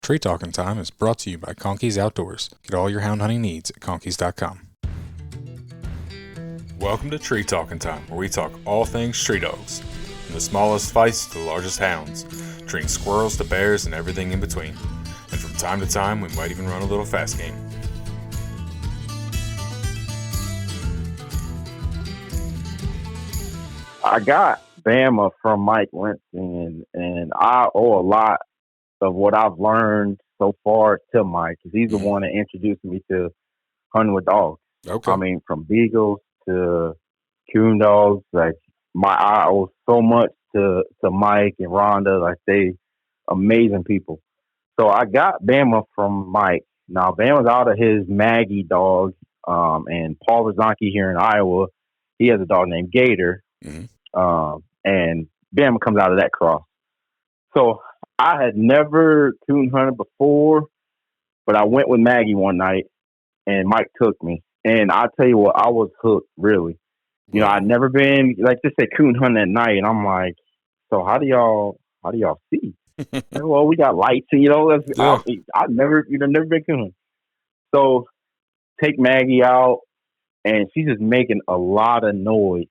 Tree Talking Time is brought to you by Conkey's Outdoors. Get all your hound hunting needs at conkeys.com. Welcome to Tree Talking Time, where we talk all things tree dogs, from the smallest fights to the largest hounds, treating squirrels to bears and everything in between. And from time to time, we might even run a little fast game. I got Bama from Mike Winston, and I owe a lot of what I've learned so far to Mike, because he's the one that introduced me to hunting with dogs. Okay. I mean, from beagles to coon dogs, like I owe so much to Mike and Rhonda. Like, they amazing people. So I got Bama from Mike. Now Bama's out of his Maggie dog, and Paul Rozanski here in Iowa, he has a dog named Gator. And Bama comes out of that cross. So I had never coon hunted before, but I went with Maggie one night, and Mike took me. And I tell you what, I was hooked, really. You know, I'd never been, like, just say coon hunting at night, and I'm like, so how do y'all see? Like, well, we got lights, and I've never been coon hunting. So take Maggie out, and she's just making a lot of noise.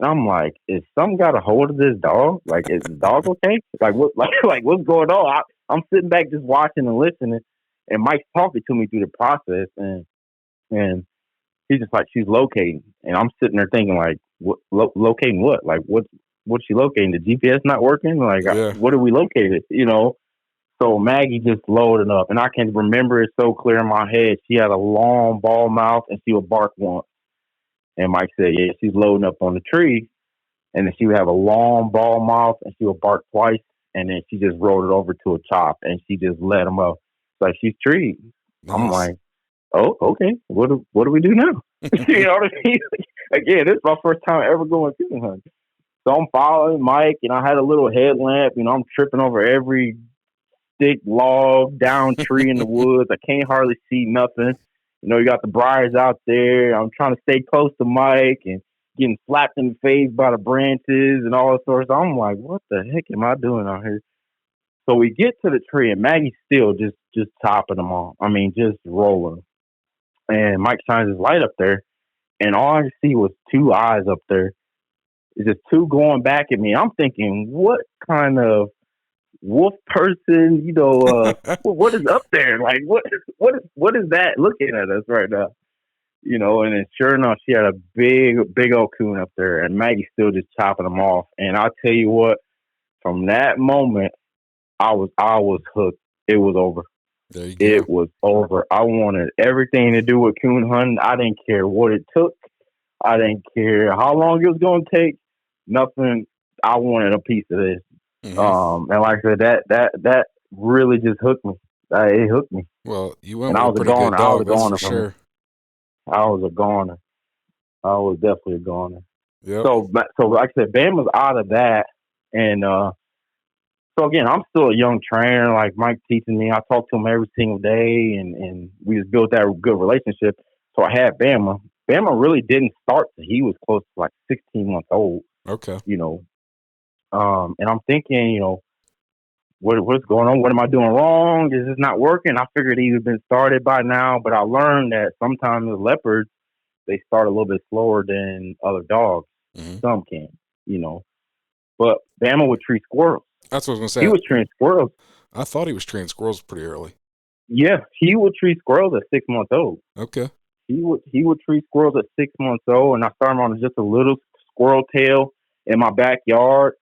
And I'm like, is something got a hold of this dog? Like, is the dog okay? Like, what? Like, what's going on? I'm sitting back just watching and listening, and Mike's talking to me through the process, and he's just like, she's locating, and I'm sitting there thinking, like, what, locating what? Like, what's she locating? The GPS not working? Like, what are we located? You know? So Maggie just loaded up, and I can remember it so clear in my head. She had a long ball mouth, and she would bark once. And Mike said, yeah, she's loading up on the tree. And then she would have a long ball mouth, and she would bark twice. And then she just rolled it over to a chop, and she just let him up. Like, she's treed. Nice. I'm like, oh, okay. What do we do now? You know what I mean? Again, this is my first time ever going coon hunting. So I'm following Mike, and I had a little headlamp. You know, I'm tripping over every stick, log, down tree in the woods. I can't hardly see nothing. You know, you got the briars out there. I'm trying to stay close to Mike and getting slapped in the face by the branches and all that sort of stuff. I'm like, what the heck am I doing out here? So we get to the tree, and Maggie's still just topping them all. I mean, just rolling. And Mike shines his light up there, and all I see was two eyes up there. It's just two going back at me. I'm thinking, what kind of wolf person, you know, what is up there? Like, what is that looking at us right now? You know, and then sure enough, she had a big old coon up there, and Maggie's still just chopping them off. And I'll tell you what, from that moment, I was hooked. It was over. There you go. It was over. I wanted everything to do with coon hunting. I didn't care what it took. I didn't care how long it was going to take. Nothing. I wanted a piece of this. Mm-hmm. And like I said, that really just hooked me. It hooked me. Well, you went with a pretty good dog, I was a goner for sure. I was a goner. I was definitely a goner. Yep. So like I said, Bama's out of that, and so again, I'm still a young trainer. Like, Mike teaching me, I talk to him every single day, and we just built that good relationship. So I had Bama. Bama really didn't start till he was close to like 16 months old. Okay. You know. And I'm thinking, you know, what's going on? What am I doing wrong? Is this not working? I figured he had been started by now, but I learned that sometimes the leopards, they start a little bit slower than other dogs. Mm-hmm. Some can, you know. But Bama would tree squirrels. That's what I was going to say. He was treeing squirrels. I thought he was treeing squirrels pretty early. Yeah, he would tree squirrels at 6 months old. Okay. He would tree squirrels at 6 months old, and I started on just a little squirrel tail in my backyard.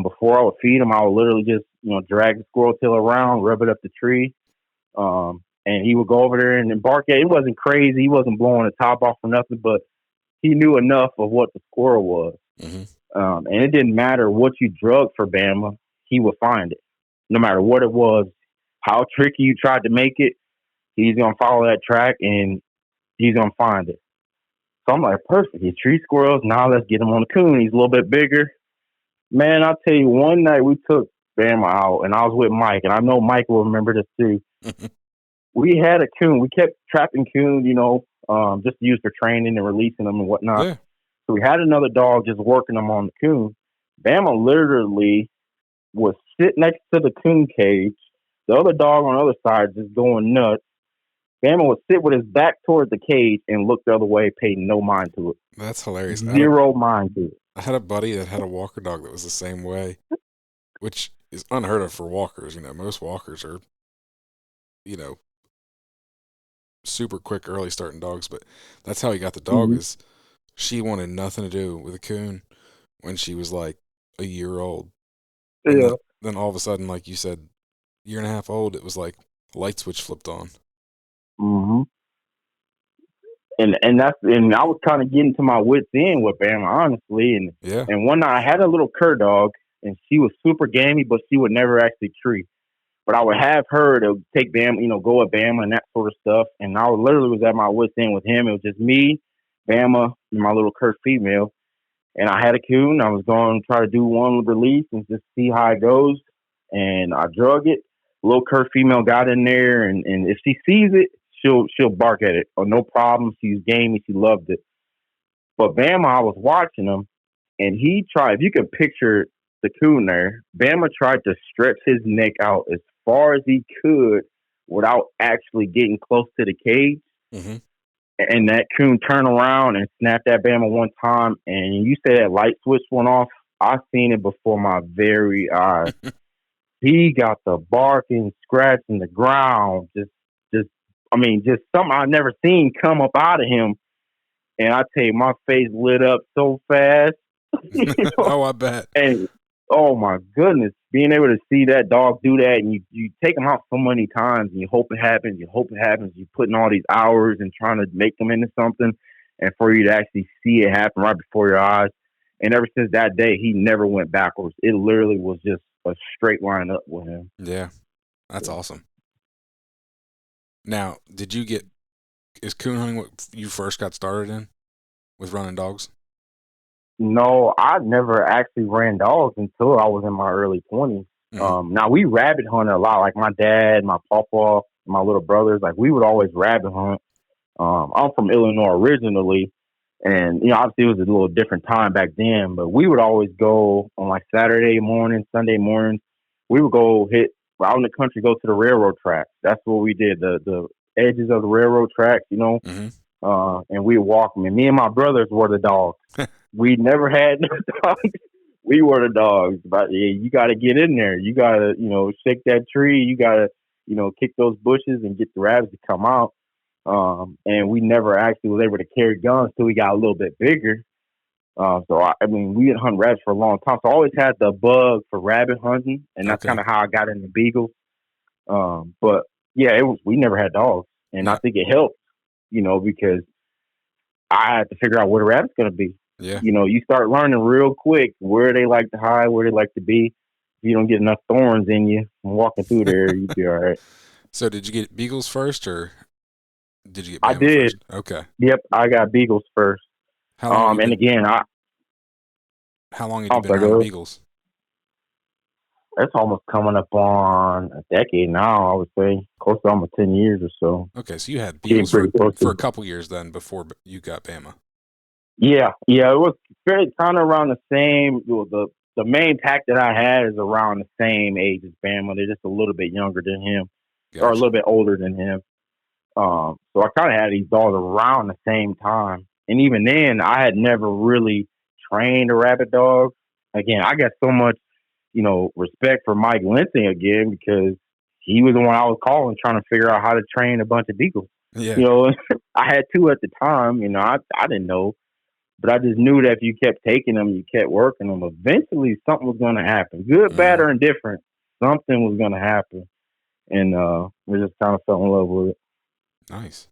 Before I would feed him, I would literally just, you know, drag the squirrel tail around, rub it up the tree, and he would go over there and bark at it. It wasn't crazy. He wasn't blowing the top off or nothing, but he knew enough of what the squirrel was. Mm-hmm. And it didn't matter what you drug for Bama, he would find it. No matter what it was, how tricky you tried to make it, he's going to follow that track, and he's going to find it. So I'm like, perfect. He trees squirrels. Now let's get him on the coon. He's a little bit bigger. Man, I'll tell you, one night we took Bama out, and I was with Mike, and I know Mike will remember this too. We had a coon. We kept trapping coon, you know, just to use for training and releasing them and whatnot. Yeah. So we had another dog just working them on the coon. Bama literally was sit next to the coon cage, The other dog on the other side just going nuts. Bama would sit with his back towards the cage and look the other way, pay no mind to it. That's hilarious. Zero mind to it. I had a buddy that had a walker dog that was the same way, which is unheard of for walkers. Most walkers are, you know, super quick early starting dogs, but that's how he got the dog. Is she wanted nothing to do with a coon when she was like a year old. And Yeah. then all of a sudden, like you said, year and a half old, it was like a light switch flipped on. Mm-hmm. And I was kind of getting to my wits end with Bama, honestly. And one night I had a little cur dog, and she was super gamey, but she would never actually treat. But I would have her to take Bama, go at Bama and that sort of stuff. And I literally was at my wits end with him. It was just me, Bama, and my little cur female. And I had a coon. I was going to try to do one release and just see how it goes. And I drug it. Little cur female got in there, and if she sees it, she'll bark at it. Oh, no problem. She's gamey. She loved it. But Bama, I was watching him, and he tried. If you could picture the coon there, Bama tried to stretch his neck out as far as he could without actually getting close to the cage. Mm-hmm. And that coon turned around and snapped at Bama one time. And you say that light switch went off. I seen it before my very eyes. He got the barking, scratching the ground, just something I never seen come up out of him. And I tell you, my face lit up so fast. Oh, I bet. And oh my goodness, being able to see that dog do that, and you take him out so many times, and you hope it happens. You're putting all these hours and trying to make them into something, and for you to actually see it happen right before your eyes. And ever since that day, he never went backwards. It literally was just a straight line up with him. Yeah, that's awesome. Now, is coon hunting what you first got started in with running dogs? No, I never actually ran dogs until I was in my early 20s. Mm-hmm. Now, we rabbit hunted a lot. Like my dad, my papa, my little brothers, like we would always rabbit hunt. I'm from Illinois originally. And, obviously it was a little different time back then, but we would always go on like Saturday morning, Sunday mornings. We would go hit out in the country, go to the railroad tracks. That's what we did, the edges of the railroad tracks, Mm-hmm. And we would walk them. And me and my brothers were the dogs. We never had no dogs. We were the dogs. But yeah, you got to get in there. You got to, shake that tree. You got to, kick those bushes and get the rabbits to come out. And we never actually was able to carry guns till we got a little bit bigger. We had hunt rabbits for a long time. So I always had the bug for rabbit hunting, and that's kind of how I got into beagles. But yeah, we never had dogs, and I think it helped, because I had to figure out where the rabbit's going to be. Yeah. You start learning real quick where they like to hide, where they like to be. If you don't get enough thorns in you from walking through there, you'd be all right. So did you get beagles first, or did you get Bama I did. First? Okay. Yep, I got beagles first. How long have you been around beagles? That's almost coming up on a decade now, I would say. Close to almost 10 years or so. Okay, so you had beagles for a couple years then before you got Bama. Yeah, it was fairly kind of around the same. The main pack that I had is around the same age as Bama. They're just a little bit younger than him, or a little bit older than him. So I kind of had these dogs around the same time. And even then, I had never really trained a rabbit dog. Again, I got so much, respect for Mike Lansing again, because he was the one I was calling trying to figure out how to train a bunch of beagles. Yeah. I had two at the time. I didn't know. But I just knew that if you kept taking them, you kept working them, eventually something was going to happen. Good, bad, or indifferent, something was going to happen. And we just kind of fell in love with it. Nice.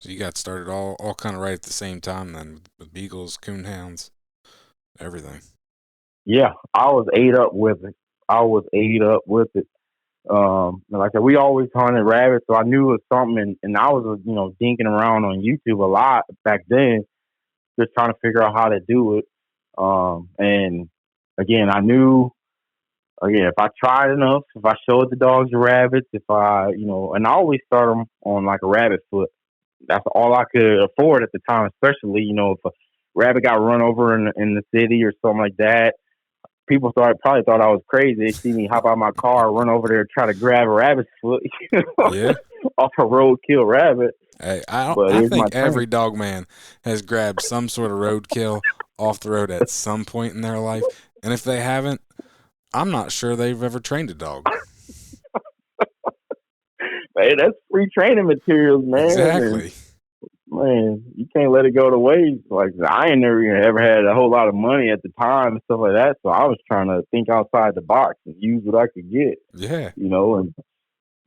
So you got started all kind of right at the same time then, with beagles, coonhounds, everything. Yeah, I was ate up with it. Like I said, we always hunted rabbits, so I knew it was something. And I was, dinking around on YouTube a lot back then, just trying to figure out how to do it. And again, I knew, if I tried enough, if I showed the dogs the rabbits, and I always start them on like a rabbit foot. That's all I could afford at the time, especially, if a rabbit got run over in the city or something like that. probably thought I was crazy. They see me hop out my car, run over there, try to grab a rabbit's foot, Yeah. off a roadkill rabbit. Hey, But I it's my think every turn. dog man has grabbed some sort of roadkill off the road at some point in their life. And if they haven't, I'm not sure they've ever trained a dog. Hey, that's free training materials, man. And Exactly. man, you can't let it go to waste. Like I ain't never ever had a whole lot of money at the time and stuff like that, so I was trying to think outside the box and use what I could get, Yeah. And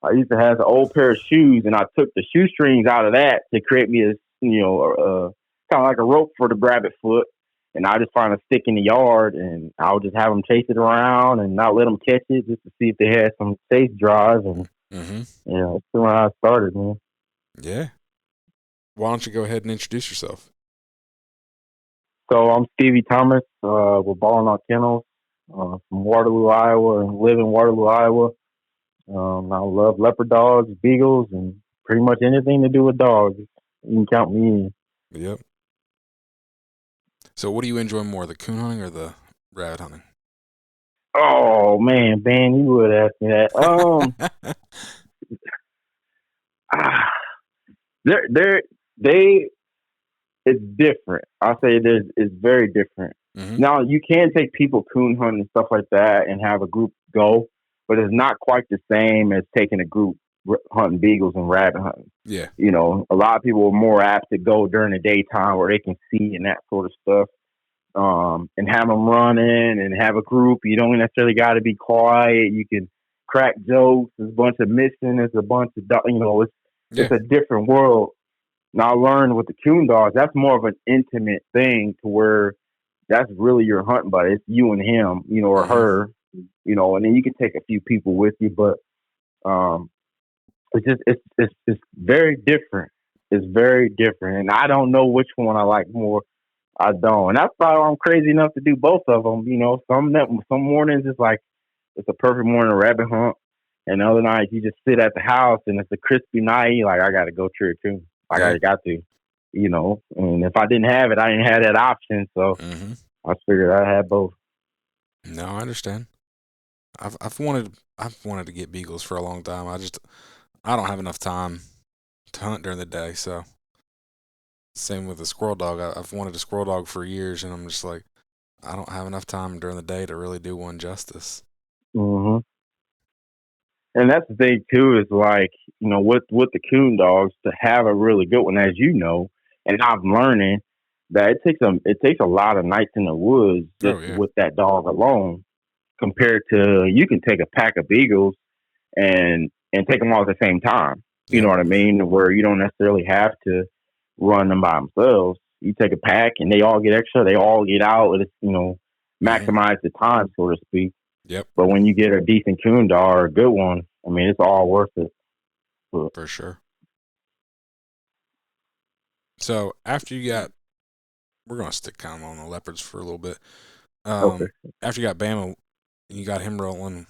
I used to have an old pair of shoes, and I took the shoestrings out of that to create me kind of like a rope for the rabbit foot. And I just find a stick in the yard, and I would just have them chase it around and not let them catch it, just to see if they had some safe drive. And Mm-hmm. that's when I started, man. Yeah. Why don't you go ahead and introduce yourself? So I'm Stevie Thomas. We're Bawlin Out Kennels, from Waterloo, Iowa, and live in Waterloo, Iowa. I love leopard dogs, beagles, and pretty much anything to do with dogs. You can count me in. Yep. So what do you enjoy more, the coon hunting or the rabbit hunting? Oh man, Ben, you would ask me that. Ah, they it's different. I say it's very different. Mm-hmm. Now you can take people coon hunting and stuff like that and have a group go, but it's not quite the same as taking a group hunting beagles and rabbit hunting. Yeah. A lot of people are more apt to go during the daytime where they can see and that sort of stuff. And have them running and have a group. You don't necessarily got to be quiet. You can crack jokes. There's a bunch of missing. There's a bunch of, it's a different world. Now I learned with the coon dogs, that's more of an intimate thing to where that's really your hunting buddy. It's you and him, or Mm-hmm. her, and then you can take a few people with you, but, it's very different. It's very different. And I don't know which one I like more. I don't, and that's why I'm crazy enough to do both of them. Some mornings it's a perfect morning to rabbit hunt, and other nights you just sit at the house and it's a crispy night. You're like, I got to go trick or treat. Yeah. I got to, And if I didn't have it, I didn't have that option. So Mm-hmm. I figured I had both. No, I understand. I've wanted to get beagles for a long time. I don't have enough time to hunt during the day, so same with the squirrel dog. I've wanted a squirrel dog for years, and I'm just like, I don't have enough time during the day to really do one justice. Mm-hmm. And that's the thing too, is with the coon dogs, to have a really good one, as you know, and I'm learning that it takes a lot of nights in the woods Oh just yeah. with that dog alone, compared to you can take a pack of beagles and take them all at the same time. You know Yep. what I mean? Where you don't necessarily have to run them by themselves. You take a pack and they all get extra. They all get out. It's Mm-hmm. maximize the time, so to speak. Yep. But when you get a decent coon dog or a good one, I mean, it's all worth it. But, For sure. So after you got, we're gonna stick kind of on the leopards for a little bit. okay. After you got Bama, and you got him rolling,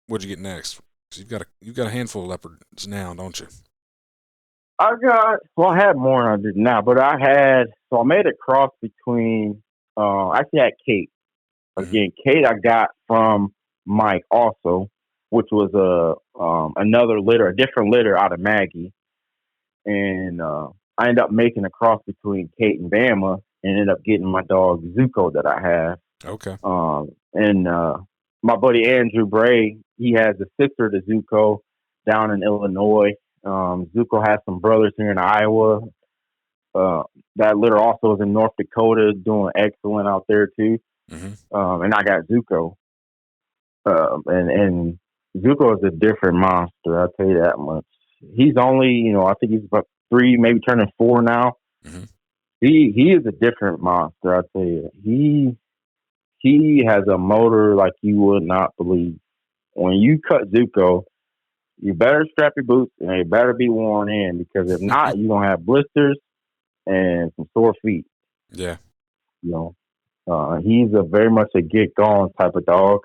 what'd you get next? 'Cause you've got a handful of leopards now, don't you? I had more than I did now, but I made a cross between, I actually had Kate. Mm-hmm. Again, Kate I got from Mike also, which was another litter, a different litter out of Maggie. And I ended up making a cross between Kate and Bama and ended up getting my dog Zuko that I have. Okay. And my buddy Andrew Bray, he has a sister to Zuko down in Illinois. Zuko has some brothers here in Iowa. That litter also is in North Dakota, doing excellent out there too. Mm-hmm. And I got Zuko. And Zuko is a different monster. I'll tell you that much. He's only, I think he's about 3, maybe turning 4 now. Mm-hmm. He is a different monster. I'll tell you. He has a motor like you would not believe. When you cut Zuko, you better strap your boots and they better be worn in, because if not, you're gonna have blisters and some sore feet. Yeah. He's a very much a get gone type of dog,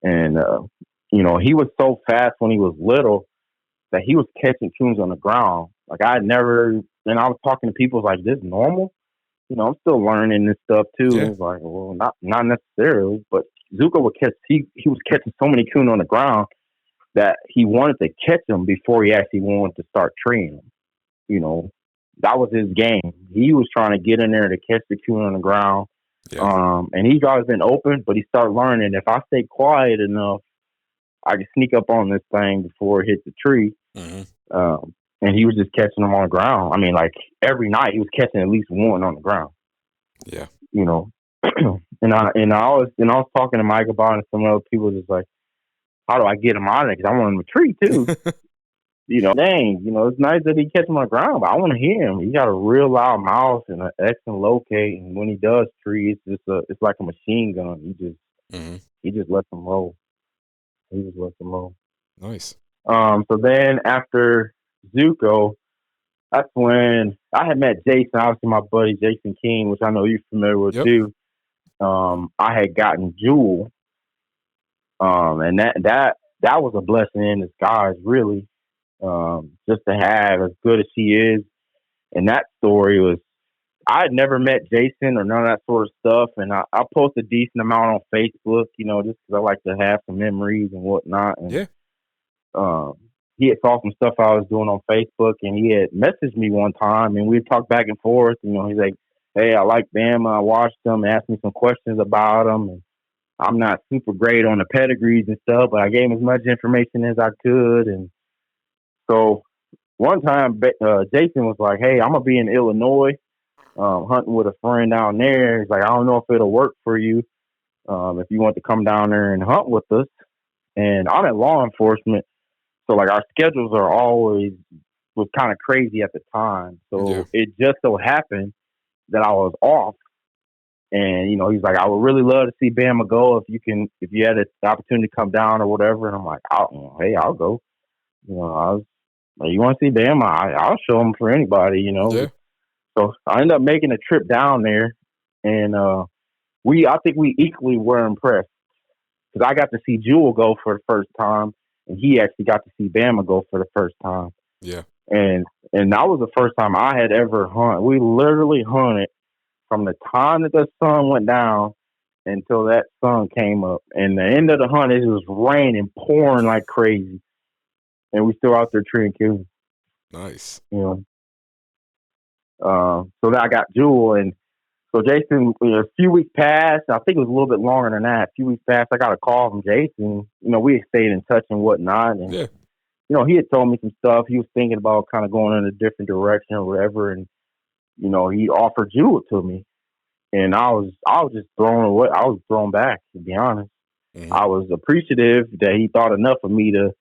and he was so fast when he was little that he was catching coons on the ground. Like I never, and I was talking to people like, this normal? I'm still learning this stuff too. And Yeah. it's like, well, not necessarily, but Zuko would catch. He was catching so many coon on the ground that he wanted to catch them before he actually wanted to start training them. You know, that was his game. He was trying to get in there to catch the coon on the ground. Yeah. And he's always been open, but he started learning if I stay quiet enough, I can sneak up on this thing before it hits the tree. Mm-hmm. And he was just catching them on the ground. I mean, like every night he was catching at least one on the ground. Yeah. You know, and I was talking to Mike about it, and some other people just like, how do I get him out of it? Because I want him to tree too. Dang, it's nice that he catch him on the ground, but I want to hear him. He got a real loud mouth and an excellent locate, and when he does tree, it's like a machine gun. Mm-hmm. He just lets them roll. He just lets them roll. Nice. So then after Zuko, that's when I had met Jason, obviously my buddy Jason King, which I know you're familiar with Yep. too. I had gotten Jewel, and that was a blessing in disguise, really. Just to have as good as she is, and that story was. I had never met Jason or none of that sort of stuff, and I post a decent amount on Facebook, just because I like to have some memories and whatnot. And Yeah. he had saw some stuff I was doing on Facebook, and he had messaged me one time, and we talked back and forth. He's like, "Hey, I like Bama. I watched them. Asked me some questions about them, and I'm not super great on the pedigrees and stuff, but I gave him as much information as I could." And so one time, Jason was like, "Hey, I'm gonna be in Illinois, hunting with a friend down there." He's like, "I don't know if it'll work for you, if you want to come down there and hunt with us." And I'm in law enforcement, so like our schedules are always was kind of crazy at the time. Yeah. So it just so happened that I was off, and he's like, "I would really love to see Bama go if you had the opportunity to come down or whatever." And I'm like, "Hey, I'll go." I was like, "You want to see Bama? I'll show them for anybody." Yeah. So I ended up making a trip down there, and I think we equally were impressed because I got to see Jewel go for the first time, and he actually got to see Bama go for the first time. Yeah. And that was the first time I had ever hunted. We literally hunted from the time that the sun went down until that sun came up. And the end of the hunt, it was raining, pouring like crazy, and we still out there treeing coon. Nice. So then I got Jewel, and so Jason, a few weeks passed. I think it was a little bit longer than that. A few weeks passed. I got a call from Jason. We had stayed in touch and whatnot, and Yeah. he had told me some stuff. He was thinking about kind of going in a different direction or whatever, and he offered Jewel to me, and I was just thrown away. I was thrown back, to be honest. Mm-hmm. I was appreciative that he thought enough of me to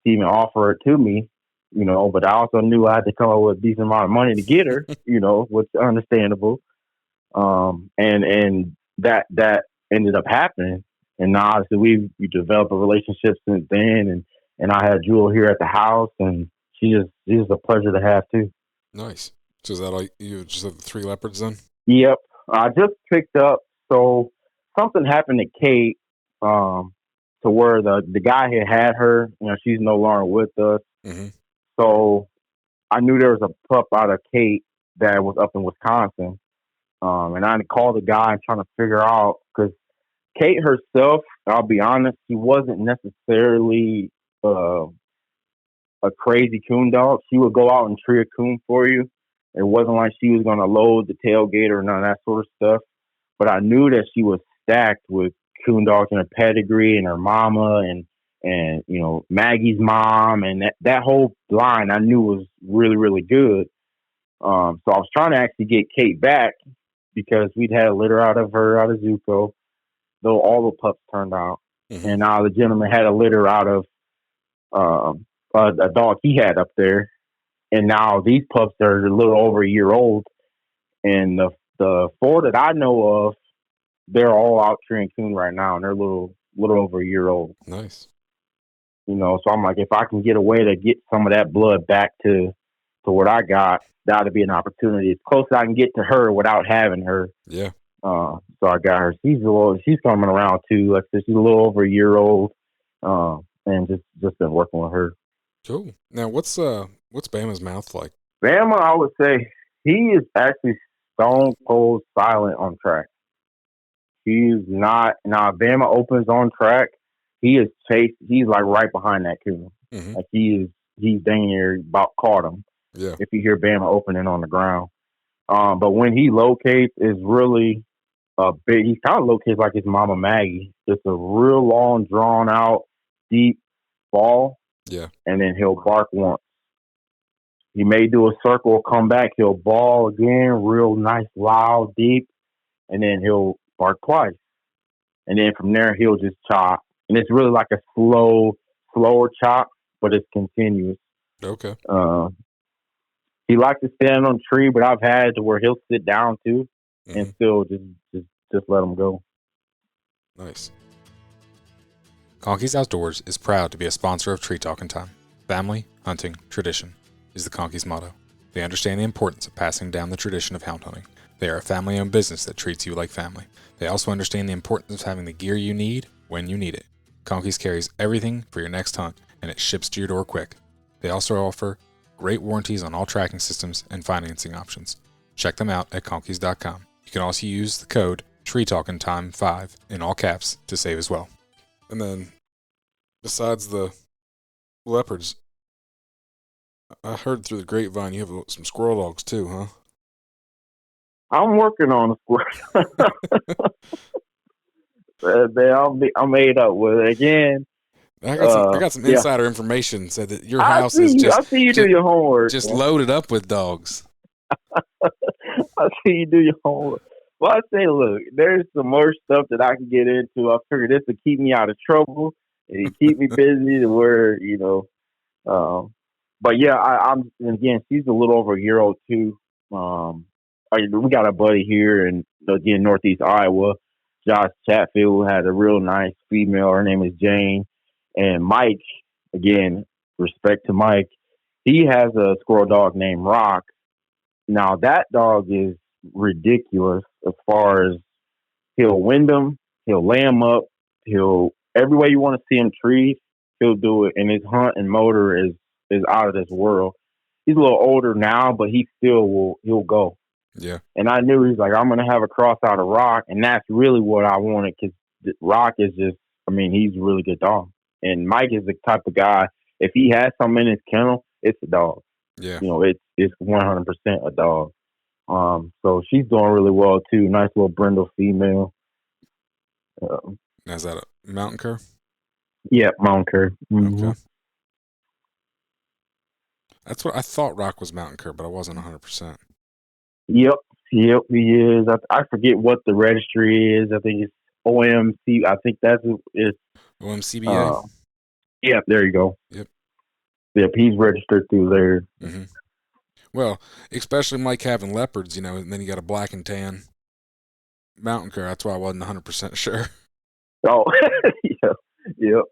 even offer it to me, but I also knew I had to come up with a decent amount of money to get her, which is understandable. And that ended up happening. And now obviously we developed a relationship since then, and I had Jewel here at the house, and she's a pleasure to have too. Nice. So is that like you just have the 3 leopards then? Yep. I just picked up, so something happened to Kate, to where the guy had her, she's no longer with us. Mm-hmm. So I knew there was a pup out of Kate that was up in Wisconsin. And I called the guy and trying to figure out, because Kate herself, I'll be honest, she wasn't necessarily a crazy coon dog. She would go out and tree a coon for you. It wasn't like she was going to load the tailgate or none of that sort of stuff. But I knew that she was stacked with coon dogs in her pedigree, and her mama, and Maggie's mom, and that whole line I knew was really, really good. So I was trying to actually get Kate back, because we'd had a litter out of Zuko, though all the pups turned out. Mm-hmm. And now the gentleman had a litter out of a dog he had up there. And now these pups are a little over a year old. And the 4 that I know of, they're all out treeing coon right now, and they're a little over a year old. Nice. So I'm like, if I can get a way to get some of that blood back to what I got, that'd be an opportunity. As close as I can get to her without having her. Yeah. So I got her. She's coming around too. Like I said, she's a little over a year old, and just been working with her. Cool. Now, what's Bama's mouth like? Bama, I would say he is actually stone cold silent on track. He's not now. Bama opens on track. He is chased. He's like right behind that coon. Hmm. Like he's dang near about caught him. Yeah. If you hear Bama opening on the ground, but when he locates, is really big. He kind of locates like his mama Maggie. It's a real long, drawn out, deep ball, Yeah. and then he'll bark once. He may do a circle, come back, he'll ball again, real nice, loud, deep, and then he'll bark twice. And then from there, he'll just chop. And it's really like a slower chop, but it's continuous. Okay. Uh, he likes to stand on a tree, but I've had to where he'll sit down too and Hmm. still just let him go. Nice. Conkeys Outdoors is proud to be a sponsor of Tree Talking Time. Family, hunting, tradition is the Conkeys motto. They understand the importance of passing down the tradition of hound hunting. They are a family-owned business that treats you like family. They also understand the importance of having the gear you need when you need it. Conkeys carries everything for your next hunt, and it ships to your door quick. They also offer great warranties on all tracking systems and financing options. Check them out at conkeys.com. You can also use the code TreeTalkingTime5 in all caps to save as well. And then, besides the leopards, I heard through the grapevine you have some squirrel dogs too, huh? I'm working on a squirrel. I'm made up with it. Again. I got some Yeah, insider information said that your house is I see you do your homework. just Man. loaded up with dogs. I see you do your homework. Well, I say, look, there's some more stuff that I can get into. I figured this would keep me out of trouble and keep me busy to where, but yeah, I'm, and again, she's a little over a year old too. We got a buddy here in, again, Northeast Iowa, Josh Chatfield, who had a real nice female. Her name is Jane. And Mike, again, respect to Mike, he has a squirrel dog named Rock. Now, that dog is ridiculous as far as he'll wind him, he'll lay him up, every way you want to see him treat, he'll do it. And his hunt and motor is out of this world. He's a little older now, but he still he'll go. Yeah. And I knew he's like, I'm going to have a cross out of Rock. And that's really what I wanted because Rock is just, he's a really good dog. And Mike is the type of guy, if he has something in his kennel, it's a dog. Yeah. It's 100% a dog. So she's doing really well too. Nice little brindle female. Is that a mountain cur? Yeah, mountain cur. Mm-hmm. Okay. That's what I thought. Rock was mountain cur, but I wasn't 100%. Yep, he is. I forget what the registry is. I think it's OMC. I think that's it. OMCBA. Yeah, there you go. Yep. Yep, he's registered through there. Mm-hmm. Well, especially Mike having leopards, and then you got a black and tan mountain cur. That's why I wasn't 100% sure. Oh, yep.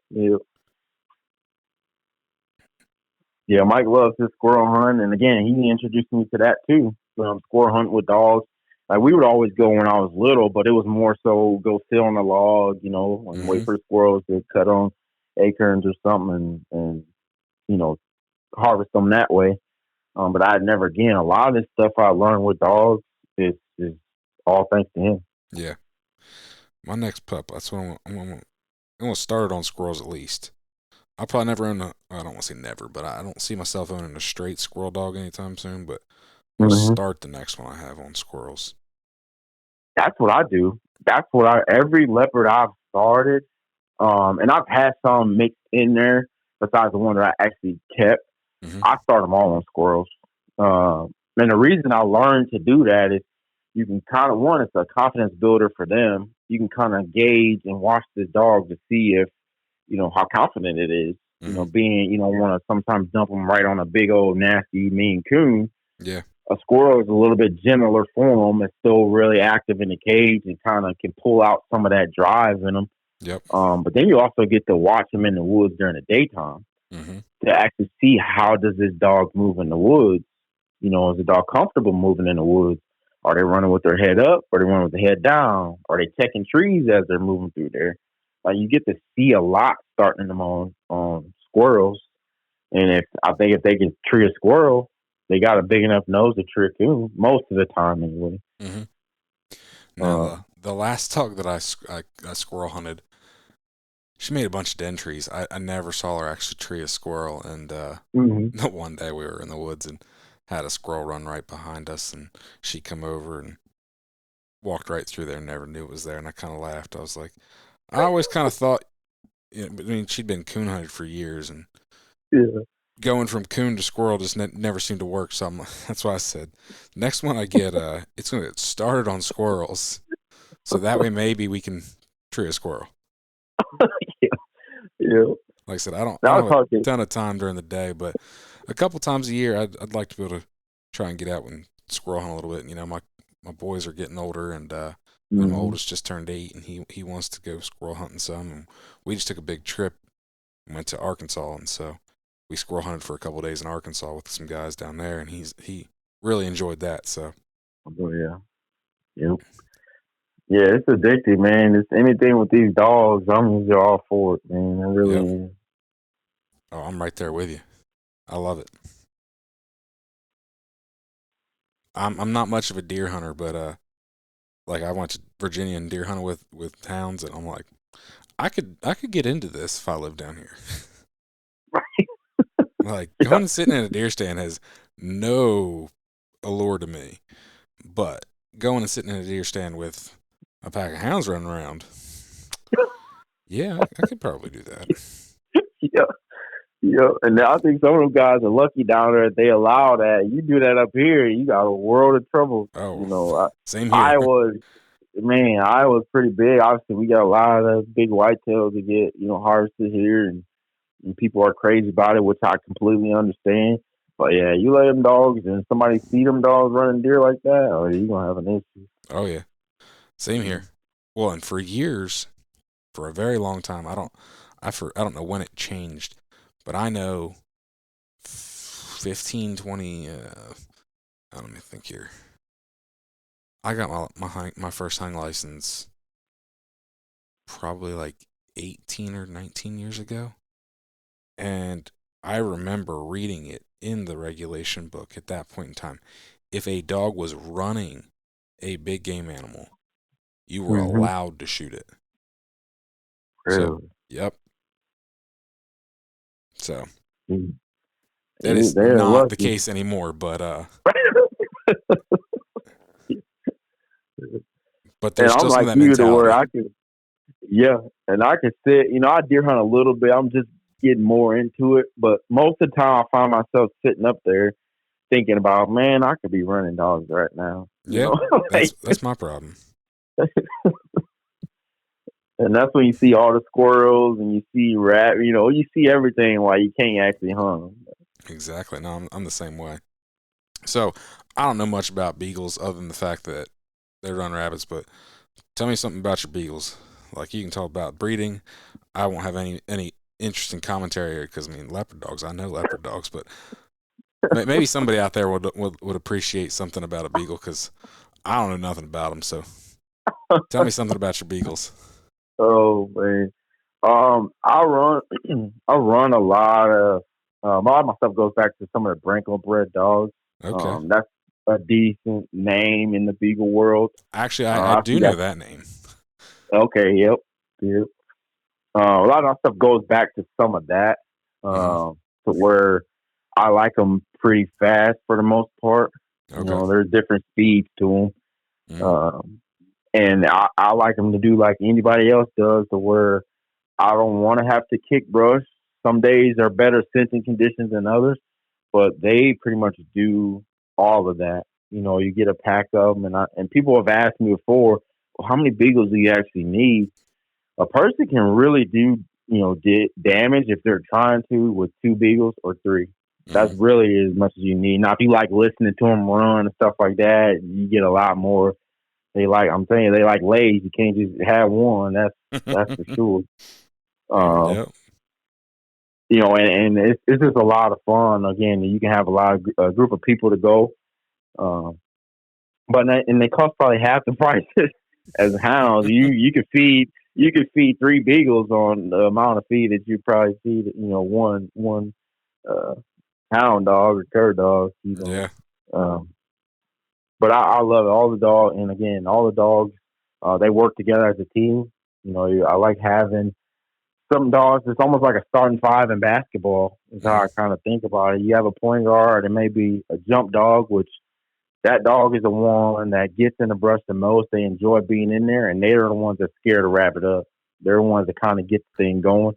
Yeah, Mike loves his squirrel hunt, and again, he introduced me to that too. Squirrel hunt with dogs. Like we would always go when I was little, but it was more so go sit on a log, and wait for squirrels to cut on acorns or something, and harvest them that way. But I never again. A lot of this stuff I learned with dogs is all thanks to him. Yeah. My next pup. That's what I'm going to start on squirrels at least. I'll probably never own I don't want to say never, but I don't see myself owning a straight squirrel dog anytime soon, but I'm going to start the next one I have on squirrels. That's what I do. That's what every leopard I've started, and I've had some mixed in there besides the one that I actually kept. Mm-hmm. I start them all on squirrels. And the reason I learned to do that is you can kind of, it's a confidence builder for them. You can kind of gauge and watch the dog to see if, how confident it is. Mm-hmm. Want to sometimes dump them right on a big old nasty mean coon. Yeah. A squirrel is a little bit gentler for them. It's still really active in the cage and kind of can pull out some of that drive in them. Yep. But then you also get to watch them in the woods during the daytime to actually see how does this dog move in the woods. Is the dog comfortable moving in the woods? Are they running with their head up? Are they running with their head down? Are they checking trees as they're moving through there? You get to see a lot starting them on squirrels. And if they can tree a squirrel, they got a big enough nose to trick you most of the time anyway. Mm-hmm. Now Uh, the last dog that I squirrel hunted, she made a bunch of den trees. I never saw her actually tree a squirrel, and hmm one day we were in the woods and had a squirrel run right behind us, and she come over and walked right through there and never knew it was there, and I kind of laughed. I was like, I always kind of thought, I mean, she'd been coon hunted for years, and Yeah. going from coon to squirrel just never seemed to work. So that's why I said, next one I get, it's gonna get started on squirrels, so that way maybe we can tree a squirrel. Yeah. Yeah. Like I said, I Now don't I'm have a talking. ton of time during the day, but a couple times a year, I'd like to be able to try and get out and squirrel hunt a little bit. You know, my boys are getting older, and my hmm oldest just turned 8, and he wants to go squirrel hunting some. And we just took a big trip, and went to Arkansas, and so we squirrel hunted for a couple of days in Arkansas with some guys down there, and he really enjoyed that. So Oh yeah. Yep. Yeah, it's addictive, man. It's anything with these dogs. I'm just all for it, man. I really yep, am. oh, I'm right there with you. I love it. I'm not much of a deer hunter, but like I went to Virginia and deer hunted with hounds, and I'm like, I could get into this if I lived down here. Like Yeah. going and sitting in a deer stand has no allure to me, but going and sitting in a deer stand with a pack of hounds running around, yeah, I could probably do that. Yeah. Yeah. And I think some of them guys are lucky down there that they allow that. You do that up here, you got a world of trouble. Oh, You know, same here. I was man, I was pretty big. Obviously, we got a lot of big whitetails to get, harvested here, and people are crazy about it, which I completely understand. But yeah, you let them dogs and somebody see them dogs running deer like that, oh, you're gonna have an issue. Oh yeah, same here. Well, and for years, for a very long time, I don't know when it changed, but I know 15, 20. Let me think here. I got my first hunting license probably like 18 or 19 years ago. And I remember reading it in the regulation book at that point in time. If a dog was running a big game animal, you were Mm-hmm. allowed to shoot it. So, Really? yep. So, Mm. that is They're not the lucky. case anymore, but And there's I'm still some of like that you to where mentality. I can, yeah, and I can sit. I deer hunt a little bit. I'm just getting more into it, but most of the time I find myself sitting up there thinking about, man, I could be running dogs right now. Yeah, Like, that's my problem. and that's when you see all the squirrels and you see rat. You see everything while you can't actually hunt them. Exactly. No, I'm the same way. So, I don't know much about beagles other than the fact that they run rabbits, but tell me something about your beagles. Like you can talk about breeding. I won't have any interesting commentary here because I mean leopard dogs. I know leopard dogs, but maybe somebody out there would appreciate something about a beagle because I don't know nothing about them. So tell me something about your beagles. Oh man, I run, I run a lot of my stuff goes back to some of the Branko bred dogs. Okay. That's a decent name in the beagle world. Actually, I I do see know that. that name. Okay, yep, yep. A lot of my stuff goes back to some of that, Hmm. to where I like them pretty fast for the most part. Okay. There's different speeds to them, Hmm. and I like them to do like anybody else does, to where I don't want to have to kick brush. Some days are better sensing conditions than others, but they pretty much do all of that. You get a pack of them, and people have asked me before, well, how many beagles do you actually need? A person can really do damage if they're trying to with two beagles or three. That's Hmm. really as much as you need. Now, if you like listening to them run and stuff like that, you get a lot more. I'm saying they like lays. You can't just have one. That's for sure. Um, Yep. and it's just a lot of fun. Again, you can have a group of people to go, um, and they cost probably half the price as hounds. You could feed three beagles on the amount of feed that you probably feed one uh, hound dog or cur dog, Yeah. Um, but I love it. All the dogs, and again, all the dogs, they work together as a team. I like having some dogs. It's almost like a starting five in basketball. Is how I Hmm. kind of think about it. You have a point guard and maybe a jump dog, which that dog is the one that gets in the brush the most. They enjoy being in there, and they're the ones that scare the rabbit up. They're the ones that kind of get the thing going.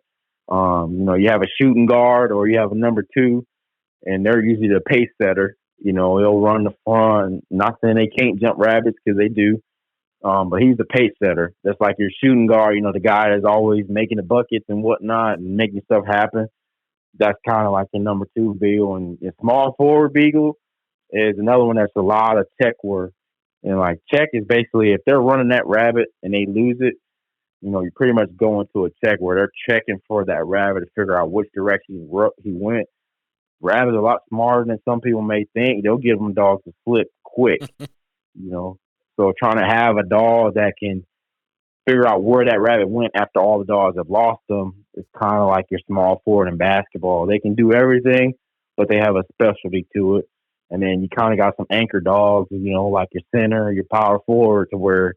You have a shooting guard or you have a number two, and they're usually the pace setter. He'll run the front. Not saying they can't jump rabbits because they do, but he's the pace setter. That's like your shooting guard. The guy that's always making the buckets and whatnot and making stuff happen. That's kind of like your number two beagle, and your small forward beagle is another one that's a lot of check work. And like check is basically if they're running that rabbit and they lose it, you pretty much go into a check where they're checking for that rabbit to figure out which direction he went. Rabbits are a lot smarter than some people may think. They'll give them dogs to flip quick, you know. So trying to have a dog that can figure out where that rabbit went after all the dogs have lost them is kind of like your small forward in basketball. They can do everything, but they have a specialty to it. And then you kind of got some anchor dogs, like your center, your power forward, to where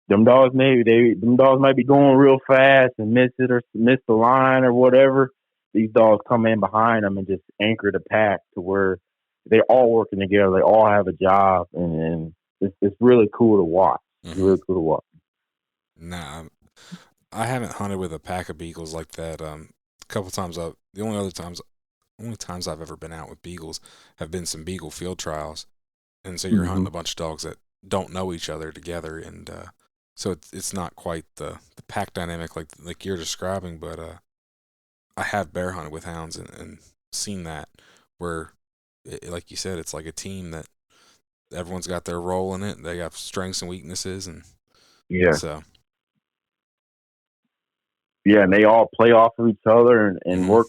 them dogs might be going real fast and miss it or miss the line or whatever. These dogs come in behind them and just anchor the pack to where they're all working together. They all have a job, and it's really cool to watch. It's Hmm. really cool to watch. Nah, I haven't hunted with a pack of beagles like that. A couple times the only times I've ever been out with beagles have been some beagle field trials, and so you're Hmm. hunting a bunch of dogs that don't know each other together, and so it's not quite the pack dynamic like you're describing, but I have bear hunted with hounds and seen that where, like you said, it's like a team that everyone's got their role in it. They have strengths and weaknesses, and Yeah, so. yeah, and they all play off of each other and Hmm.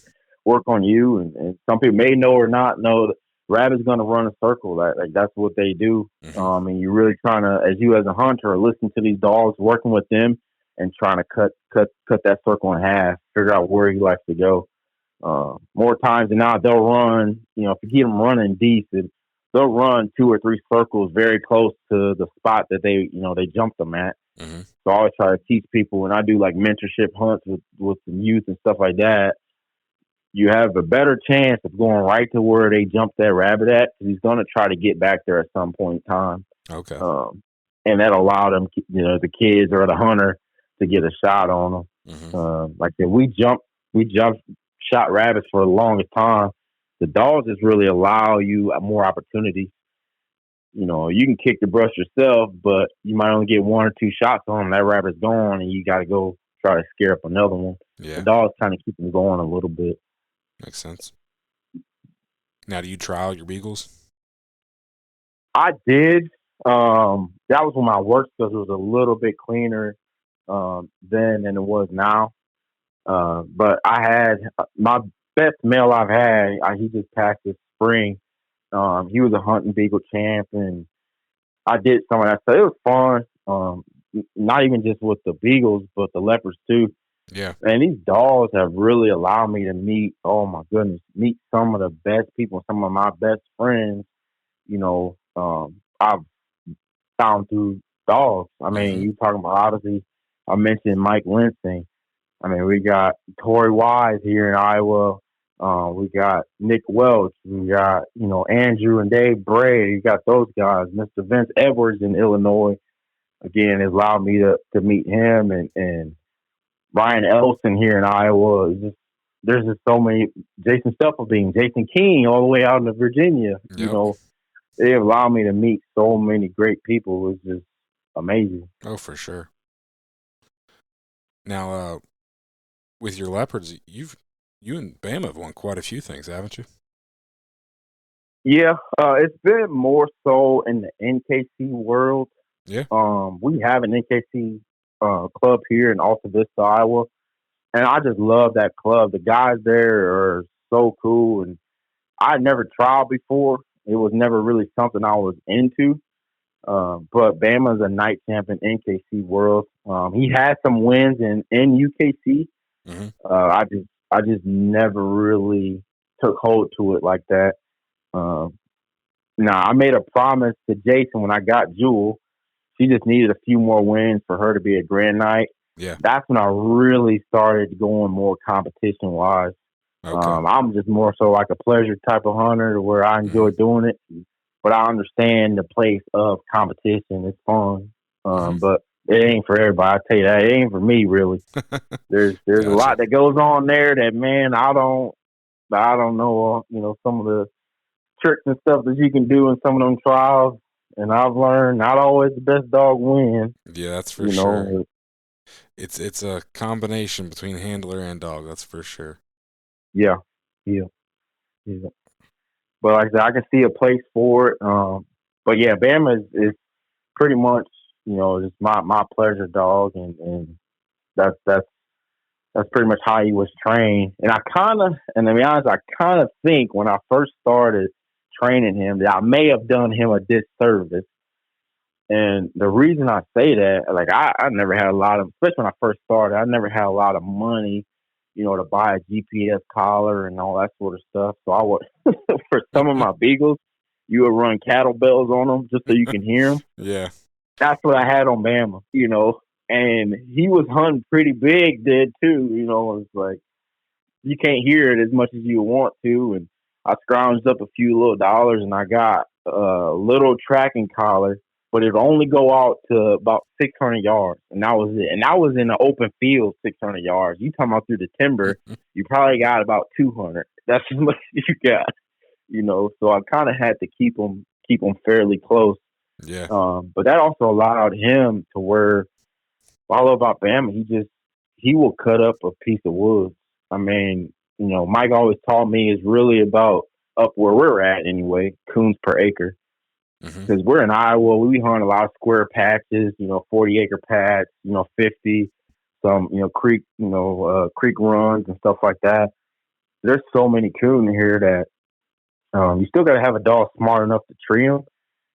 work on you. And some people may know or not know that rabbit's going to run a circle. That's what they do. Hmm. And you're really trying to, as you as a hunter, listen to these dogs, working with them, and trying to cut that circle in half, figure out where he likes to go. More times than not, they'll run. If you keep them running decent, they'll run two or three circles very close to the spot that they jumped them at. Hmm. So I always try to teach people when I do like mentorship hunts with some youth and stuff like that. You have a better chance of going right to where they jumped that rabbit at because he's going to try to get back there at some point in time. Okay. Um, and that'll allow them, the kids or the hunter to get a shot on them. Hmm. Like I said, we jumped, shot rabbits for the longest time. The dogs just really allow you more opportunities. You can kick the brush yourself, but you might only get one or two shots on them. That rabbit's gone, and you got to go try to scare up another one. The Yeah, dogs kind of keep them going a little bit. makes sense. Now, do you trial your beagles? I did. That was when my work schedule was a little bit cleaner then than it was now. But I had my best male I've had. He just passed this spring. He was a hunting beagle champ, and I did some of that stuff. It was fun. Not even just with the beagles, but the leopards too. Yeah. And these dogs have really allowed me to meet. Oh my goodness, meet some of the best people, some of my best friends. I've found through dogs. I mean, Hmm. you talking about obviously. I mentioned Mike Lansing. I mean, we got Tori Wise here in Iowa. We got Nick Welch. We got, Andrew and Dave Bray. You got those guys. Mr. Vince Edwards in Illinois. Again, it allowed me to meet him and Ryan Elson here in Iowa. There's just so many. Jason Stufflebeam, Jason King, all the way out in Virginia. Yep. They allowed me to meet so many great people. It was just amazing. Oh, for sure. Now, with your leopards, you and Bama have won quite a few things, haven't you? Yeah, it's been more so in the NKC world. Yeah. We have an NKC club here in Alta Vista, Iowa, and I just love that club. The guys there are so cool, and I never tried before. It was never really something I was into. But Bama's a night champ in NKC world. He had some wins in UKC. Hmm. I just never really took hold to it like that. Um, Now I made a promise to Jason when I got Jewel. She just needed a few more wins for her to be a Grand Knight. Yeah. That's when I really started going more competition wise. Okay. I'm just more so like a pleasure type of hunter where I enjoy Mm-hmm. doing it, but I understand the place of competition. It's fun, Mm-hmm. but it ain't for everybody. I tell you that it ain't for me really. There's a Gotcha. lot that goes on there that man I don't know. Some of the tricks and stuff that you can do in some of them trials, and I've learned not always the best dog wins. Yeah, that's for You sure. know, It's a combination between handler and dog. That's for sure. yeah, yeah, yeah. But like I said, I can see a place for it. But yeah, Bama is pretty much just my pleasure dog, and that's that's pretty much how he was trained. And to be honest, I kind of think when I first started training him that I may have done him a disservice. And the reason I say that, like I never had a lot of, especially when I first started, I never had a lot of money, to buy a GPS collar and all that sort of stuff. So I would, for some of my beagles, you would run cattle bells on them just so you can hear them. Yeah. That's what I had on Bama, and he was hunting pretty big, did too. It's like you can't hear it as much as you want to. And I scrounged up a few little dollars and I got a little tracking collar, but it only go out to about 600 yards. And that was it. And that was in the open field, 600 yards. You talking about through the timber, you probably got about 200. That's as much as you got. So I kind of had to keep them fairly close. Yeah. But that also allowed him to where, what I love about Bama, he will cut up a piece of wood. I mean, Mike always taught me it's really about up where we're at anyway, coons per acre. Mm-hmm. Because we're in Iowa, we hunt a lot of square patches, 40-acre patch, 50, some, creek runs and stuff like that. There's so many coon here that you still got to have a dog smart enough to tree them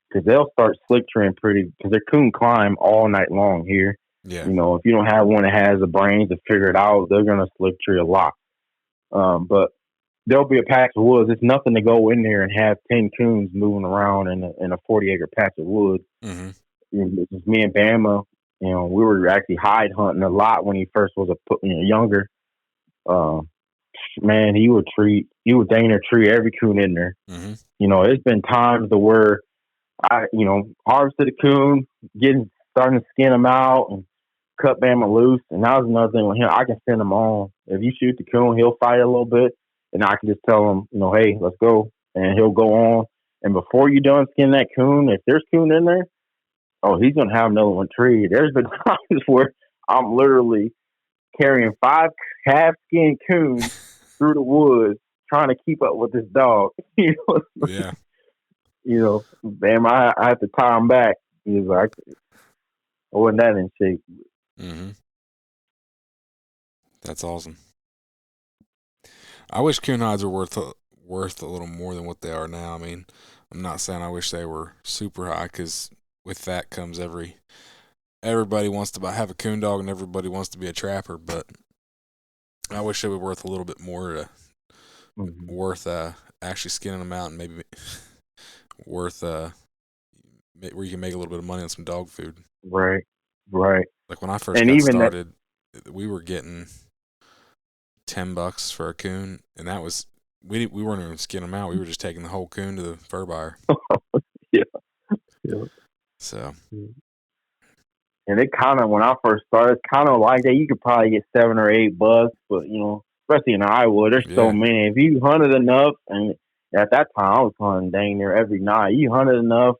because they'll start slick treeing because their coon climb all night long here. Yeah. If you don't have one that has the brains to figure it out, they're gonna slick tree a lot. But there'll be a patch of woods. It's nothing to go in there and have 10 coons moving around in a 40-acre patch of woods. Mm-hmm. It's just me and Bama. We were actually hide hunting a lot when he first was younger. Uh, Man, he would dang near tree every coon in there. Mm-hmm. It's been times to where I, harvested a coon, starting to skin him out and cut Bama loose. And that was another thing with him. I can send him on. If you shoot the coon, he'll fight a little bit. And I can just tell him, hey, let's go. And he'll go on. And before you done skin that coon, if there's coon in there, oh, he's going to have another one tree. There's been times where I'm literally carrying 5 half-skinned coons through the woods trying to keep up with this dog. Yeah. Bam, I had to tie him back. He was like, I wasn't that in shape. Mm-hmm. That's awesome. I wish coon hides were worth a little more than what they are now. I mean, I'm not saying I wish they were super high because with that comes everybody wants to have a coon dog and everybody wants to be a trapper, but I wish they were worth a little bit more worth actually skinning them out and maybe worth where you can make a little bit of money on some dog food. Right. Like when I first got started, we were getting $10 for a coon, and that was we weren't even skinning them out. We were just taking the whole coon to the fur buyer. Yeah. So. And it kind of, when I first started, it's kind of like that. You could probably get $7 or $8, but especially in Iowa, there's so many. If you hunted enough, and at that time I was hunting dang near every night. You hunted enough,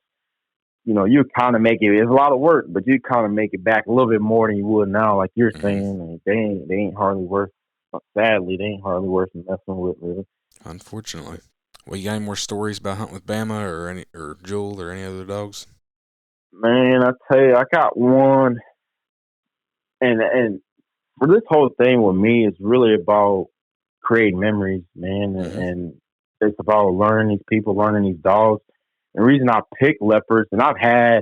you kind of make it. It's a lot of work, but you kind of make it back a little bit more than you would now. Like you're saying, and they ain't hardly worth. Sadly, they ain't hardly worth messing with, really. Unfortunately. Well, you got any more stories about hunting with Bama or Jewel or any other dogs? Man, I tell you, I got one, and for this whole thing with me, it's really about creating memories, man, and it's about learning these people, learning these dogs. And the reason I picked leopards, and I've had,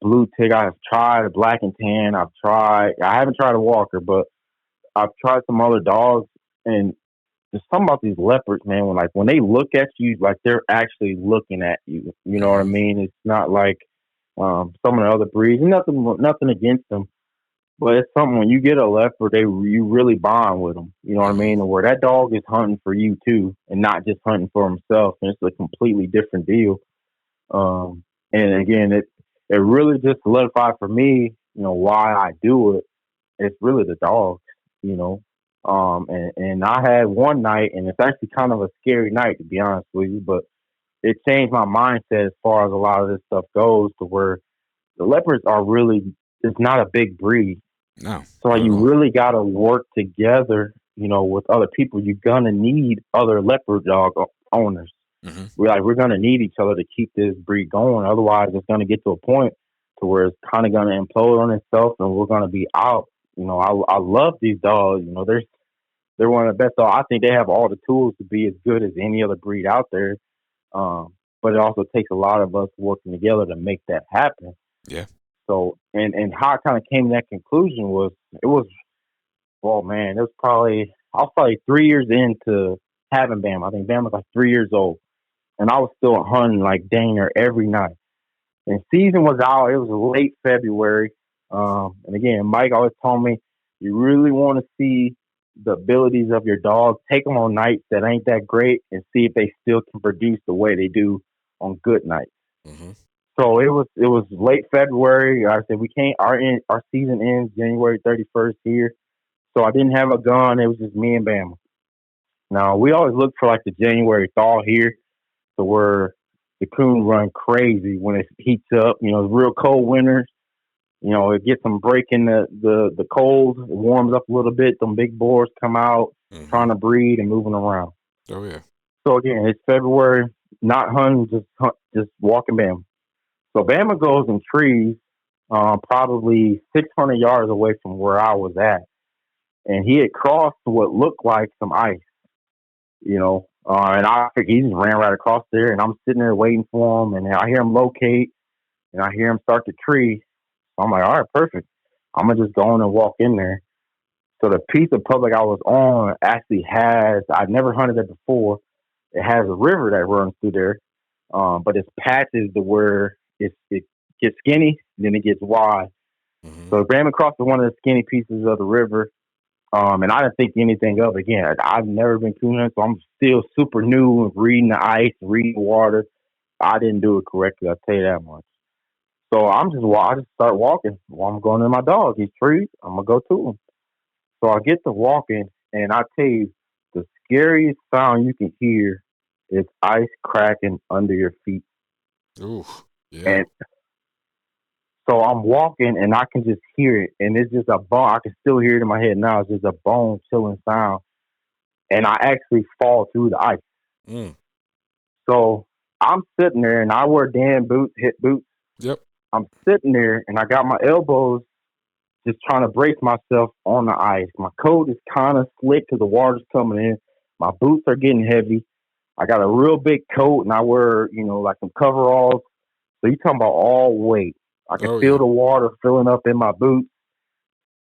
blue tick, I've tried a black and tan, I haven't tried a walker, but I've tried some other dogs, and there's something about these leopards, man. When they look at you, like they're actually looking at you. You know what I Mm-hmm. mean? It's not like some of the other breeds. Nothing against them, but it's something when you get a leopard, you really bond with them. You know what I Mm-hmm. mean? And where that dog is hunting for you too, and not just hunting for himself. And it's a completely different deal. Um, and again, it really just solidified for me, why I do it. It's really the dogs, you know. And I had one night, and it's actually kind of a scary night to be honest with you, but it changed my mindset as far as a lot of this stuff goes to where the leopards are really, it's not a big breed. No, So like, not at you all. really got to work together, with other people. You're gonna need other leopard dog owners. Mm-hmm. We're gonna need each other to keep this breed going. Otherwise, it's gonna get to a point to where it's kind of gonna implode on itself, and we're gonna be out. I love these dogs. They're one of the best dogs. I think they have all the tools to be as good as any other breed out there. But it also takes a lot of us working together to make that happen. Yeah. So, and how I kind of came to that conclusion was, it was, well, man, I was probably 3 years into having Bam. I think Bam was like 3 years old, and I was still hunting like dang near every night. And season was out. It was late February. And again, Mike always told me, you really want to see the abilities of your dog. Take them on nights that ain't that great, and see if they still can produce the way they do on good nights. Mm-hmm. So it was late February. I said we can't. Our season ends January 31st here. So I didn't have a gun. It was just me and Bama. Now we always look for like the January thaw here, to where the coon run crazy when it heats up. It's real cold winters. It gets them breaking the cold. It warms up a little bit. Them big boars come out Mm-hmm. trying to breed and moving around. Oh yeah. So again, it's February. Not hunting, just walking Bama. So Bama goes in trees, probably 600 yards away from where I was at, and he had crossed what looked like some ice. And I think he just ran right across there, and I'm sitting there waiting for him, and I hear him locate, and I hear him start the tree. So I'm like, all right, perfect. I'm gonna just go in and walk in there. So the piece of public I was on actually I'd never hunted it before. It has a river that runs through there, but it's patches to where it gets skinny, then it gets wide. Mm-hmm. So I ran across one of the skinny pieces of the river, and I didn't think anything of it. Again, I've never been coon hunting, so I'm still super new and reading the ice, reading the water. I didn't do it correctly, I'll tell you that much. So I just start walking while I'm going to my dog. He's trees. I'm gonna go to him. So I get to walking, and I tell you, the scariest sound you can hear is ice cracking under your feet. Ooh. Yeah. And so I'm walking, and I can just hear it, and it's just a bone. I can still hear it in my head now. It's just a bone chilling sound, and I actually fall through the ice. Mm. So I'm sitting there, and I wear damn boots, hip boots. Yep. I'm sitting there, and I got my elbows just trying to brace myself on the ice. My coat is kind of slick because the water's coming in. My boots are getting heavy. I got a real big coat, and I wear, like some coveralls. So you talking about all weight. I can Oh feel yeah. the water filling up in my boots,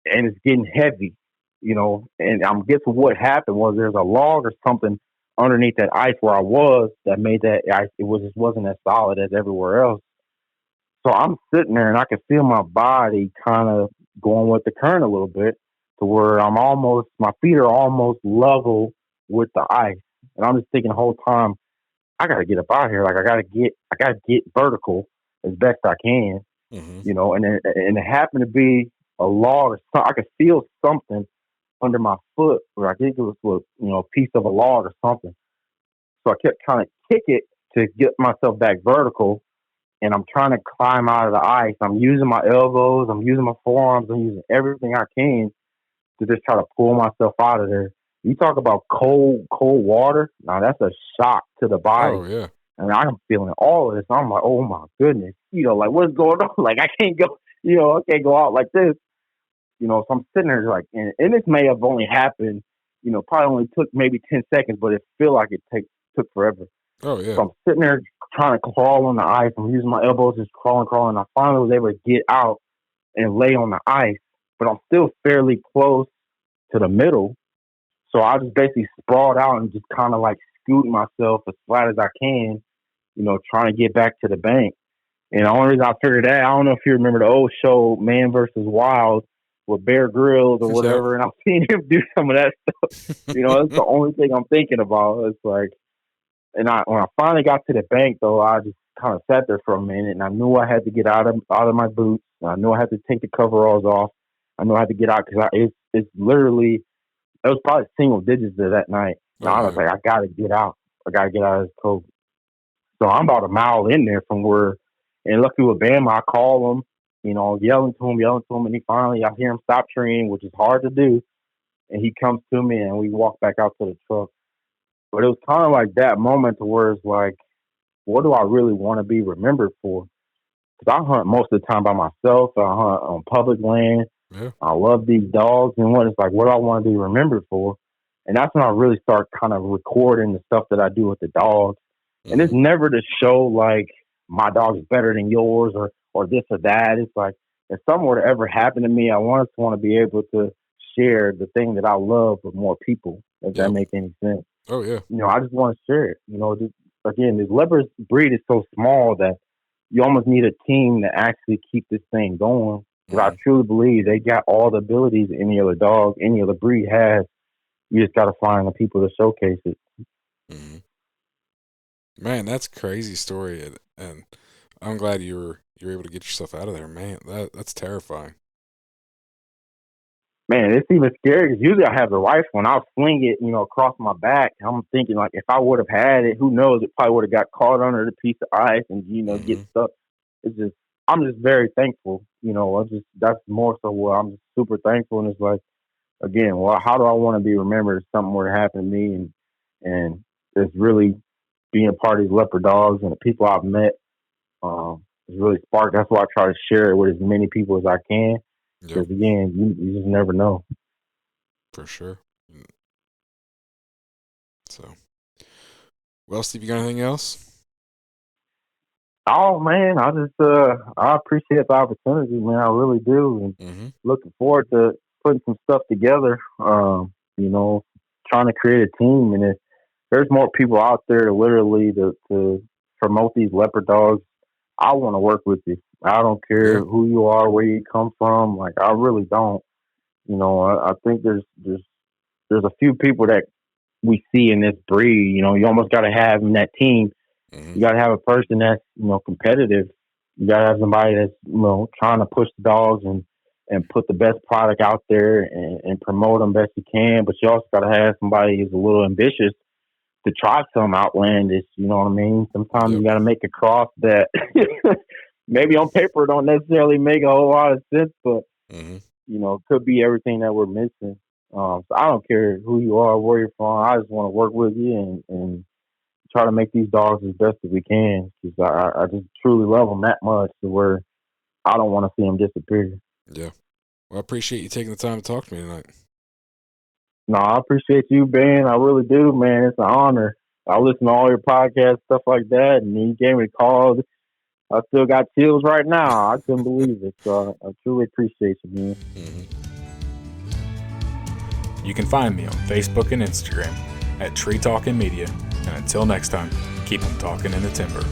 and it's getting heavy. And I'm guessing what happened was there's a log or something underneath that ice where I was that made that ice. Just wasn't as solid as everywhere else. So I'm sitting there and I can feel my body kind of going with the current a little bit, to where my feet are almost level with the ice. And I'm just thinking the whole time, I got to get up out of here. Like I got to get vertical as best I can, Mm-hmm. and it happened to be a log or something. I could feel something under my foot, or I think it was a piece of a log or something. So I kept trying to kick it to get myself back vertical, and I'm trying to climb out of the ice. I'm using my elbows, I'm using my forearms, I'm using everything I can to just try to pull myself out of there. You talk about cold water. Now that's a shock to the Oh body. yeah. And I'm feeling all of this. I'm like, oh my goodness, like what's going on? Like I can't go, I can't go out like this. So I'm sitting there like, and this may have only happened, probably only took maybe 10 seconds, but it feel like took forever. Oh yeah. So I'm sitting there trying to crawl on the ice. I'm using my elbows, just crawling. I finally was able to get out and lay on the ice, but I'm still fairly close to the middle. So I just basically sprawled out and just kind of like scooting myself as flat as I can, trying to get back to the bank. And the only reason I figured that, I don't know if you remember the old show, Man versus Wild, with Bear Grylls or Yep. whatever, and I've seen him do some of that stuff. That's the only thing I'm thinking about. It's like, and when I finally got to the bank, though, I just kind of sat there for a minute, and I knew I had to get out of my boots. I knew I had to take the coveralls off. I knew I had to get out because it's literally, it was probably single digits there that night. And Oh I was yeah. like, I got to get out. I got to get out of this coat. So I'm about a mile in there from where, and lucky with Bama, I call him, yelling to him, and I hear him stop treeing, which is hard to do. And he comes to me, and we walk back out to the truck. But it was kind of like that moment to where it's like, what do I really want to be remembered for? Because I hunt most of the time by myself. I hunt on public land. Yeah. I love these dogs, and what do I want to be remembered for? And that's when I really start kind of recording the stuff that I do with the dogs. And it's never to show like my dog is better than yours or this or that. It's like if something were to ever happen to me, I want to be able to share the thing that I love with more people. If that Yep. makes any sense. Oh yeah. I just want to share it. Again, this leopard breed is so small that you almost need a team to actually keep this thing going. But I truly believe they got all the abilities any other dog, any other breed has. You just got to find the people to showcase it. Mm-hmm. Man, that's a crazy story, and I'm glad you're able to get yourself out of there, man. That's terrifying. Man, it's even scary because usually I have the rifle and I'll swing it, across my back. I'm thinking like if I would have had it, who knows? It probably would have got caught under the piece of ice and get stuck. I'm just very thankful. That's more so what I'm just super thankful. And it's like again, well, how do I want to be remembered if something were to happen to me? And it's really being part of these leopard dogs and the people I've met. It's really sparked. That's why I try to share it with as many people as I can. Yep. Because again, you just never know. For sure. So, well, Steve, you got anything else? Oh man, I appreciate the opportunity, man. I really do, and looking forward to putting some stuff together. Trying to create a team, and if there's more people out there to literally to promote these leopard dogs, I want to work with you. I don't care Yeah. who you are, where you come from. Like I really don't. I think there's a few people that we see in this breed. You almost got to have in that team. You got to have a person that's competitive. You got to have somebody that's trying to push the dogs and put the best product out there and promote them best you can. But you also got to have somebody who's a little ambitious to try some outlandish. You know what I mean? Sometimes you got to make a cross that maybe on paper don't necessarily make a whole lot of sense, but could be everything that we're missing. So I don't care who you are, where you're from. I just want to work with you and try to make these dogs as best as we can because I just truly love them that much to where I don't want to see them disappear. Yeah. Well, I appreciate you taking the time to talk to me tonight. No, I appreciate you, Ben. I really do, man. It's an honor. I listen to all your podcasts, stuff like that, and you gave me a call. I still got chills right now. I couldn't believe it. So I truly appreciate you, man. You can find me on Facebook and Instagram at Tree Talking Media. And until next time, keep them talking in the timber.